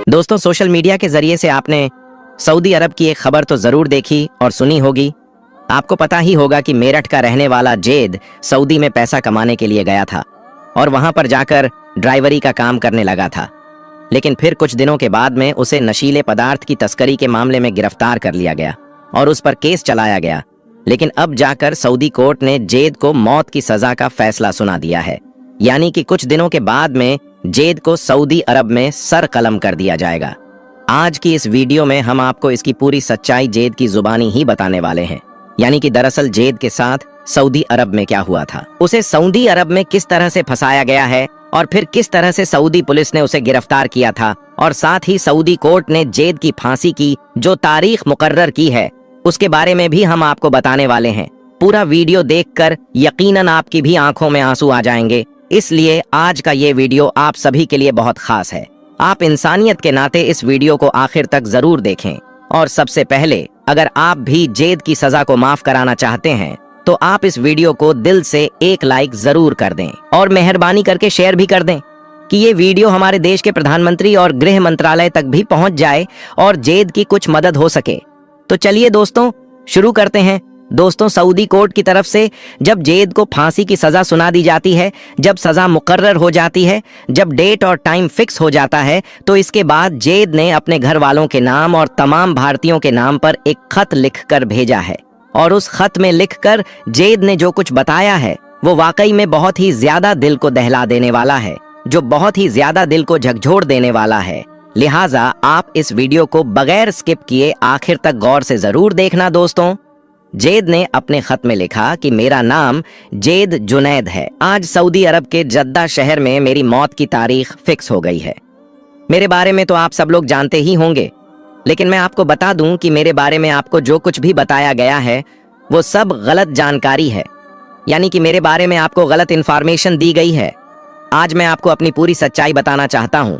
दोस्तों, social media के जरिए से आपने सऊदी अरब की एक खबर तो जरूर देखी और सुनी होगी। आपको पता ही होगा कि मेरठ का रहने वाला जेद सऊदी में पैसा कमाने के लिए गया था और वहां पर जाकर ड्राइवरी का काम करने लगा था। लेकिन फिर कुछ दिनों के बाद में उसे नशीले पदार्थ की तस्करी के मामले में गिरफ्तार कर लिया गया और उस पर केस चलाया गया। लेकिन अब जाकर सऊदी कोर्ट ने जेद को मौत की सजा का फैसला सुना दिया है। यानी कि कुछ दिनों के बाद में जेद को सऊदी अरब में सर कलम कर दिया जाएगा। आज की इस वीडियो में हम आपको इसकी पूरी सच्चाई जेद की जुबानी ही बताने वाले हैं। यानी कि दरअसल जेद के साथ सऊदी अरब में क्या हुआ था, उसे सऊदी अरब में किस तरह से फंसाया गया है और फिर किस तरह से सऊदी पुलिस ने उसे गिरफ्तार किया था, और साथ ही सऊदी कोर्ट ने जेद की फांसी की जो तारीख मुकर्रर की है उसके बारे में भी हम आपको बताने वाले हैं। पूरा वीडियो देखकर यकीनन आपकी भी आंखों में आंसू आ जाएंगे। इसलिए आज का ये वीडियो आप सभी के लिए बहुत खास है। आप इंसानियत के नाते इस वीडियो को आखिर तक जरूर देखें। और सबसे पहले, अगर आप भी जेद की सजा को माफ कराना चाहते हैं तो आप इस वीडियो को दिल से एक लाइक जरूर कर दें और मेहरबानी करके शेयर भी कर दें कि ये वीडियो हमारे देश के प्रधानमंत्री और गृह मंत्रालय तक भी पहुंच जाए और जेद की कुछ मदद हो सके। तो चलिए दोस्तों, शुरू करते हैं। दोस्तों, सऊदी कोर्ट की तरफ से जब जेद को फांसी की सजा सुना दी जाती है, जब सजा मुकर्रर हो जाती है, जब डेट और टाइम फिक्स हो जाता है, तो इसके बाद जेद ने अपने घर वालों के नाम और तमाम भारतीयों के नाम पर एक खत लिखकर भेजा है। और उस खत में लिखकर जेद ने जो कुछ बताया है वो वाकई में बहुत ही ज्यादा दिल को दहला देने वाला है, जो बहुत ही ज्यादा दिल को झकझोर देने वाला है। लिहाजा आप इस वीडियो को बगैर स्किप किए आखिर तक गौर से जरूर देखना। दोस्तों, जेद ने अपने खत में लिखा कि मेरा नाम जेद जुनैद है। आज सऊदी अरब के जद्दा शहर में मेरी मौत की तारीख फिक्स हो गई है। मेरे बारे में तो आप सब लोग जानते ही होंगे, लेकिन मैं आपको बता दूं कि मेरे बारे में आपको जो कुछ भी बताया गया है वो सब गलत जानकारी है। यानी कि मेरे बारे में आपको गलत इंफॉर्मेशन दी गई है। आज मैं आपको अपनी पूरी सच्चाई बताना चाहता हूं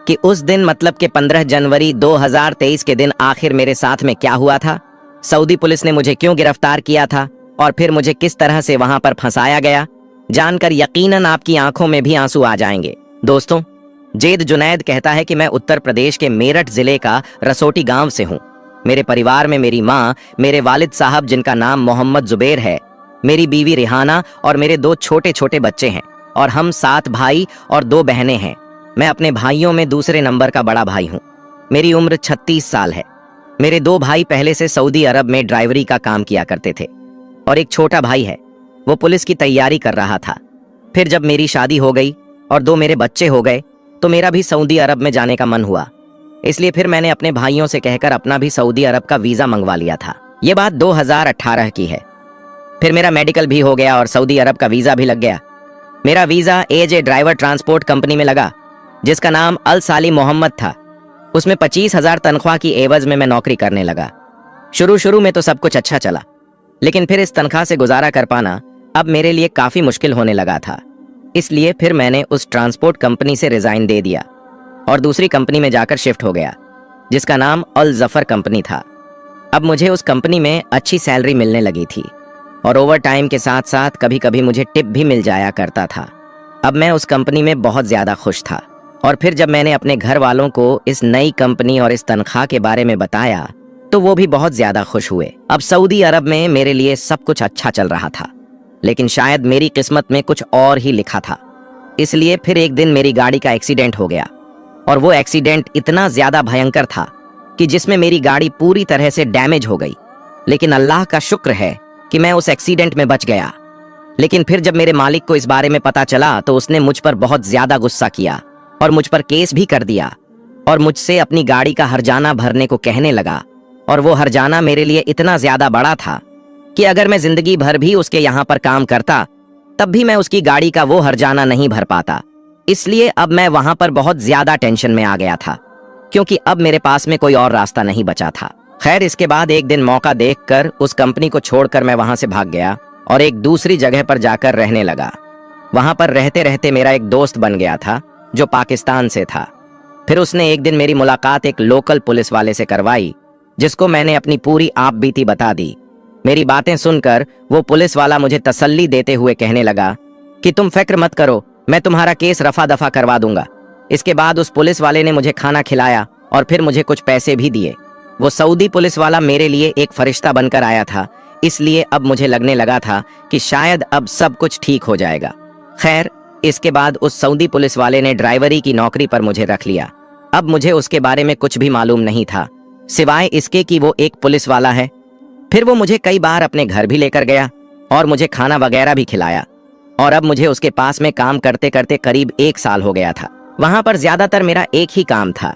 कि उस दिन, मतलब कि 15 जनवरी 2023 के दिन आखिर मेरे साथ में क्या हुआ था, सऊदी पुलिस ने मुझे क्यों गिरफ्तार किया था और फिर मुझे किस तरह से वहां पर फंसाया गया। जानकर यकीनन आपकी आंखों में भी आंसू आ जाएंगे। दोस्तों, जेद जुनैद कहता है कि मैं उत्तर प्रदेश के मेरठ जिले का रसोटी गांव से हूं। मेरे परिवार में मेरी माँ, मेरे वालिद साहब जिनका नाम मोहम्मद जुबैर है, मेरी बीवी रिहाना और मेरे 2 छोटे छोटे बच्चे हैं और हम 7 भाई और 2 बहनें हैं। मैं अपने भाइयों में दूसरे नंबर का बड़ा भाई हूँ। मेरी उम्र 36 साल है। मेरे 2 भाई पहले से सऊदी अरब में ड्राइवरी का काम किया करते थे और एक छोटा भाई है, वो पुलिस की तैयारी कर रहा था। फिर जब मेरी शादी हो गई और 2 मेरे बच्चे हो गए तो मेरा भी सऊदी अरब में जाने का मन हुआ। इसलिए फिर मैंने अपने भाइयों से कहकर अपना भी सऊदी अरब का वीजा मंगवा लिया था। ये बात 2018 की है। फिर मेरा मेडिकल भी हो गया और सऊदी अरब का वीजा भी लग गया। मेरा visa as a driver transport company में लगा जिसका नाम अल साली मोहम्मद था। उसमें 25,000 तनख्वाह की एवज में मैं नौकरी करने लगा। शुरू में तो सब कुछ अच्छा चला, लेकिन फिर इस तनख्वाह से गुजारा कर पाना अब मेरे लिए काफी मुश्किल होने लगा था। इसलिए फिर मैंने उस ट्रांसपोर्ट कंपनी से रिजाइन दे दिया और दूसरी कंपनी में जाकर शिफ्ट हो गया जिसका नाम अल जफर कंपनी था। अब मुझे उस कंपनी में अच्छी सैलरी मिलने लगी थी और ओवर टाइम के साथ साथ कभी कभी मुझे टिप भी मिल जाया करता था। अब मैं उस कंपनी में बहुत ज्यादा खुश था। और फिर जब मैंने अपने घर वालों को इस नई कंपनी और इस तनख्वाह के बारे में बताया तो वो भी बहुत ज्यादा खुश हुए। अब सऊदी अरब में मेरे लिए सब कुछ अच्छा चल रहा था, लेकिन शायद मेरी किस्मत में कुछ और ही लिखा था। इसलिए फिर एक दिन मेरी गाड़ी का एक्सीडेंट हो गया और वो एक्सीडेंट इतना ज्यादा भयंकर था कि जिसमें मेरी गाड़ी पूरी तरह से डैमेज हो गई। लेकिन अल्लाह का शुक्र है कि मैं उस एक्सीडेंट में बच गया। लेकिन फिर जब मेरे मालिक को इस बारे में पता चला तो उसने मुझ पर बहुत ज्यादा गुस्सा किया और मुझ पर केस भी कर दिया और मुझसे अपनी गाड़ी का हर्जाना भरने को कहने लगा। और वो हर्जाना मेरे लिए इतना ज्यादा बड़ा था कि अगर मैं जिंदगी भर भी उसके यहाँ पर काम करता तब भी मैं उसकी गाड़ी का वो हर्जाना नहीं भर पाता। इसलिए अब मैं वहां पर बहुत ज्यादा टेंशन में आ गया था, क्योंकि अब मेरे पास में कोई और रास्ता नहीं बचा था। खैर, इसके बाद एक दिन मौका देखकर उस कंपनी को छोड़कर मैं वहां से भाग गया और एक दूसरी जगह पर जाकर रहने लगा। वहां पर रहते रहते मेरा एक दोस्त बन गया था जो पाकिस्तान से था। फिर उसने एक दिन मेरी मुलाकात एक लोकल पुलिस वाले से करवाई, जिसको मैंने अपनी पूरी आप बीती बता दी। मेरी बातें सुनकर वो पुलिस वाला मुझे तसल्ली देते हुए कहने लगा कि तुम फिक्र मत करो, मैं तुम्हारा केस रफा दफा करवा दूंगा। इसके बाद उस पुलिस वाले ने मुझे खाना खिलाया और फिर मुझे कुछ पैसे भी दिए। वो सऊदी पुलिस वाला मेरे लिए एक फरिश्ता बनकर आया था, इसलिए अब मुझे लगने लगा था कि शायद अब सब कुछ ठीक हो जाएगा। खैर, इसके बाद उस सऊदी पुलिस वाले ने ड्राइवरी की नौकरी पर मुझे रख लिया। अब मुझे उसके बारे में कुछ भी मालूम नहीं था, सिवाय इसके कि वो एक पुलिस वाला है। फिर वो मुझे कई बार अपने घर भी लेकर गया और मुझे खाना वगैरह भी खिलाया। और अब मुझे उसके पास में काम करते करते करीब 1 साल हो गया था। वहां पर ज्यादातर मेरा एक ही काम था,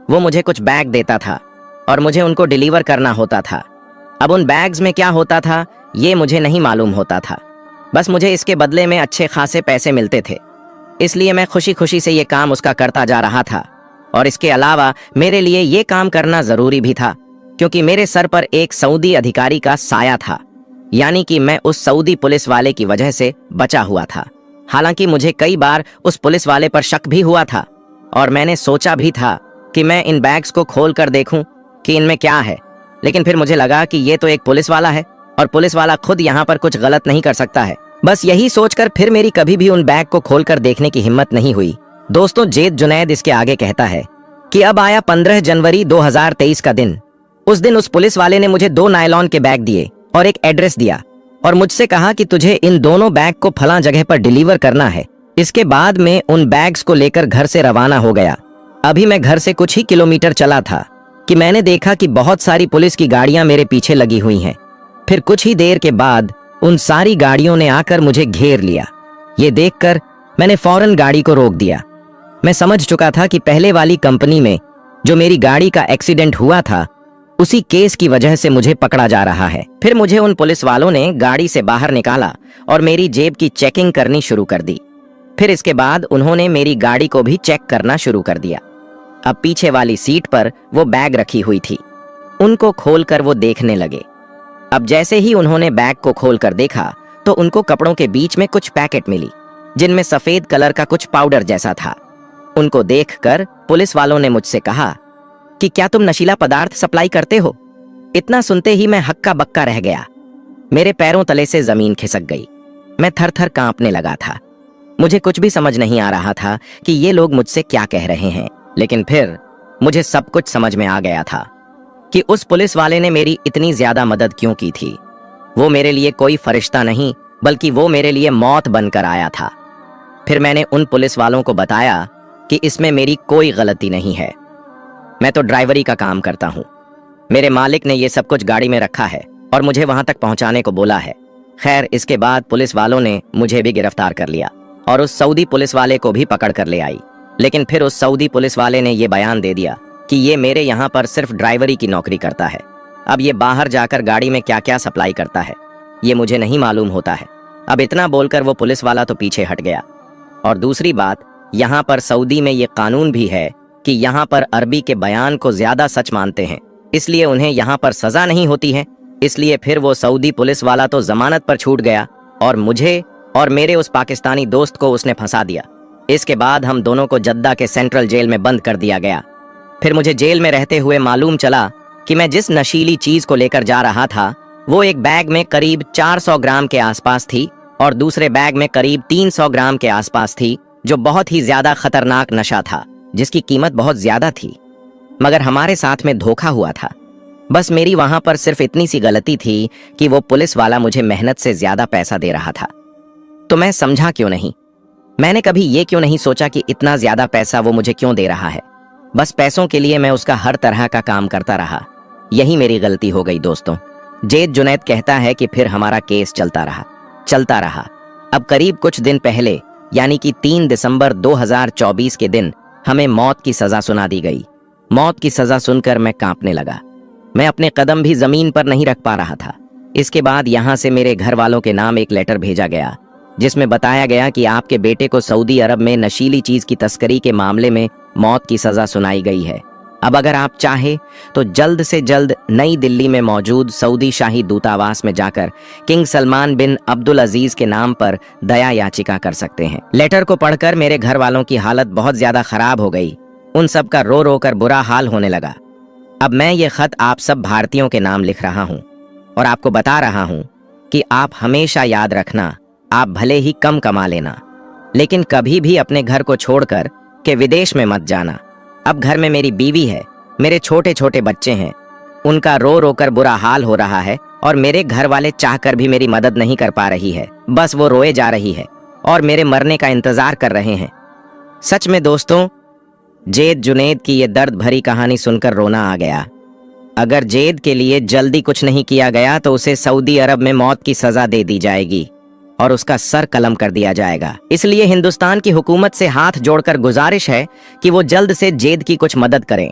वो मुझे कुछ बैग देता था और मुझे उनको डिलीवर करना होता था। अब उन बैग्स में क्या होता था ये मुझे नहीं मालूम होता था, बस मुझे इसके बदले में अच्छे खासे पैसे मिलते थे, इसलिए मैं खुशी खुशी से ये काम उसका करता जा रहा था। और इसके अलावा मेरे लिए ये काम करना जरूरी भी था, क्योंकि मेरे सर पर एक सऊदी अधिकारी का साया था, यानी कि मैं उस सऊदी पुलिस वाले की वजह से बचा हुआ था। हालांकि मुझे कई बार उस पुलिस वाले पर शक भी हुआ था और मैंने सोचा भी था कि मैं इन बैग्स को खोल कर देखूं कि इनमें क्या है, लेकिन फिर मुझे लगा कि ये तो एक पुलिस वाला है और पुलिस वाला खुद यहाँ पर कुछ गलत नहीं कर सकता है। बस यही सोचकर फिर मेरी कभी भी उन बैग को खोलकर देखने की हिम्मत नहीं हुई। दोस्तों, जेद जुनैद इसके आगे कहता है कि अब आया 15 जनवरी 2023 का दिन। उस दिन उस पुलिस वाले ने मुझे 2 नायलॉन के बैग दिए और एक एड्रेस दिया और मुझसे कहा कि तुझे इन दोनों बैग को फलां जगह पर डिलीवर करना है। इसके बाद में उन बैग्स को लेकर घर से रवाना हो गया। अभी मैं घर से कुछ ही किलोमीटर चला था कि मैंने देखा कि बहुत सारी पुलिस की गाड़ियां मेरे पीछे लगी हुई हैं। फिर कुछ ही देर के बाद उन सारी गाड़ियों ने आकर मुझे घेर लिया। ये देखकर मैंने फौरन गाड़ी को रोक दिया। मैं समझ चुका था कि पहले वाली कंपनी में जो मेरी गाड़ी का एक्सीडेंट हुआ था, उसी केस की वजह से मुझे पकड़ा जा रहा है। फिर मुझे उन पुलिस वालों ने गाड़ी से बाहर निकाला और मेरी जेब की चेकिंग करनी शुरू कर दी। फिर इसके बाद उन्होंने मेरी गाड़ी को भी चेक करना शुरू कर दिया। अब पीछे वाली सीट पर वो बैग रखी हुई थी, उनको खोलकर वो देखने लगे। अब जैसे ही उन्होंने बैग को खोलकर देखा तो उनको कपड़ों के बीच में कुछ पैकेट मिली, जिनमें सफेद कलर का कुछ पाउडर जैसा था। उनको देखकर पुलिस वालों ने मुझसे कहा कि क्या तुम नशीला पदार्थ सप्लाई करते हो? इतना सुनते ही मैं हक्का बक्का रह गया। मेरे पैरों तले से जमीन खिसक गई। मैं थर थर कांपने लगा था। मुझे कुछ भी समझ नहीं आ रहा था कि ये लोग मुझसे क्या कह रहे हैं, लेकिन फिर मुझे सब कुछ समझ में आ गया था कि उस पुलिस वाले ने मेरी इतनी ज्यादा मदद क्यों की थी। वो मेरे लिए कोई फरिश्ता नहीं, बल्कि वो मेरे लिए मौत बनकर आया था। फिर मैंने उन पुलिस वालों को बताया कि इसमें मेरी कोई गलती नहीं है, मैं तो ड्राइवरी का काम करता हूँ। मेरे मालिक ने ये सब कुछ गाड़ी में रखा है और मुझे वहां तक पहुंचाने को बोला है। खैर, इसके बाद पुलिस वालों ने मुझे भी गिरफ्तार कर लिया और उस सऊदी पुलिस वाले को भी पकड़ कर ले आई। लेकिन फिर उस सऊदी पुलिस वाले ने ये बयान दे दिया कि ये मेरे यहाँ पर सिर्फ ड्राइवरी की नौकरी करता है। अब ये बाहर जाकर गाड़ी में क्या क्या सप्लाई करता है ये मुझे नहीं मालूम होता है। अब इतना बोलकर वो पुलिस वाला तो पीछे हट गया। और दूसरी बात, यहाँ पर सऊदी में ये कानून भी है कि यहाँ पर अरबी के बयान को ज्यादा सच मानते हैं, इसलिए उन्हें यहाँ पर सजा नहीं होती है। इसलिए फिर वो सऊदी पुलिस वाला तो जमानत पर छूट गया और मुझे और मेरे उस पाकिस्तानी दोस्त को उसने फंसा दिया। इसके बाद हम दोनों को जद्दा के सेंट्रल जेल में बंद कर दिया गया। फिर मुझे जेल में रहते हुए मालूम चला कि मैं जिस नशीली चीज को लेकर जा रहा था वो एक बैग में करीब 400 ग्राम के आसपास थी और दूसरे बैग में करीब 300 ग्राम के आसपास थी, जो बहुत ही ज्यादा खतरनाक नशा था जिसकी कीमत बहुत ज्यादा थी। मगर हमारे साथ में धोखा हुआ था। बस मेरी वहां पर सिर्फ इतनी सी गलती थी कि वो पुलिस वाला मुझे मेहनत से ज्यादा पैसा दे रहा था। तो मैं समझा क्यों नहीं, मैंने कभी ये क्यों नहीं सोचा कि इतना ज्यादा पैसा वो मुझे क्यों दे रहा है। बस पैसों के लिए मैं उसका हर तरह का काम करता रहा। यही मेरी गलती हो गई दोस्तों। जेद जुनैद कहता है कि फिर हमारा केस चलता रहा। अब करीब कुछ दिन पहले यानी कि 3 दिसंबर 2024 के दिन हमें मौत की सजा सुना दी गई। मौत की सजा सुनकर मैं कांपने लगा। मैं अपने कदम भी जमीन पर नहीं रख पा रहा था। इसके बाद यहाँ से मेरे घर वालों के नाम एक लेटर भेजा गया जिसमें बताया गया कि आपके बेटे को सऊदी अरब में नशीली चीज की तस्करी के मामले में मौत की सजा सुनाई गई है। अब अगर आप चाहे तो जल्द से जल्द नई दिल्ली में मौजूद सऊदी शाही दूतावास में जाकर किंग सलमान बिन अब्दुल अजीज के नाम पर दया याचिका कर सकते हैं। लेटर को पढ़कर मेरे घर वालों की हालत बहुत ज्यादा खराब हो गई। उन सब का रो रो कर बुरा हाल होने लगा। अब मैं ये खत आप सब भारतीयों के नाम लिख रहा हूँ और आपको बता रहा हूं कि आप हमेशा याद रखना, आप भले ही कम कमा लेना, लेकिन कभी भी अपने घर को छोड़कर के विदेश में मत जाना। अब घर में मेरी बीवी है, मेरे छोटे छोटे बच्चे हैं, उनका रो रो कर बुरा हाल हो रहा है और मेरे घर वाले चाहकर भी मेरी मदद नहीं कर पा रही है। बस वो रोए जा रही है और मेरे मरने का इंतजार कर रहे हैं। सच में दोस्तों, जेद जुनैद की ये दर्द भरी कहानी सुनकर रोना आ गया। अगर जेद के लिए जल्दी कुछ नहीं किया गया तो उसे सऊदी अरब में मौत की सजा दे दी जाएगी और उसका सर कलम कर दिया जाएगा। इसलिए हिंदुस्तान की हुकूमत से हाथ जोड़कर गुजारिश है कि वो जल्द से जेद की कुछ मदद करें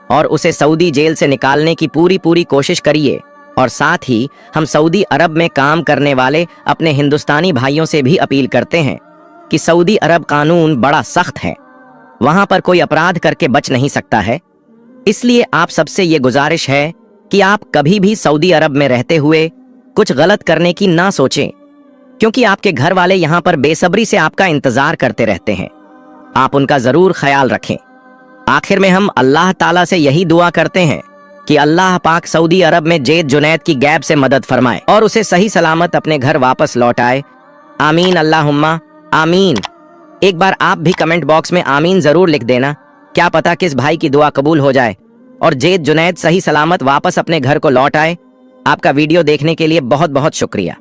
और उसे सऊदी जेल से निकालने की पूरी कोशिश करिए। और साथ ही हम सऊदी अरब में काम करने वाले अपने हिंदुस्तानी भाइयों से भी अपील करते हैं कि सऊदी अरब कानून बड़ा सख्त है, वहां पर कोई अपराध करके बच नहीं सकता है। इसलिए आप सबसे ये गुजारिश है कि आप कभी भी सऊदी अरब में रहते हुए कुछ गलत करने की ना सोचें, क्योंकि आपके घर वाले यहाँ पर बेसब्री से आपका इंतजार करते रहते हैं। आप उनका जरूर ख्याल रखें। आखिर में हम अल्लाह ताला से यही दुआ करते हैं कि अल्लाह पाक सऊदी अरब में जेद जुनैद की गैब से मदद फरमाए और उसे सही सलामत अपने घर वापस लौटाए। आमीन अल्लाहुम्मा आमीन। एक बार आप भी कमेंट बॉक्स में आमीन जरूर लिख देना, क्या पता किस भाई की दुआ कबूल हो जाए और जेद जुनैद सही सलामत वापस अपने घर को लौट आए। आपका वीडियो देखने के लिए बहुत बहुत शुक्रिया।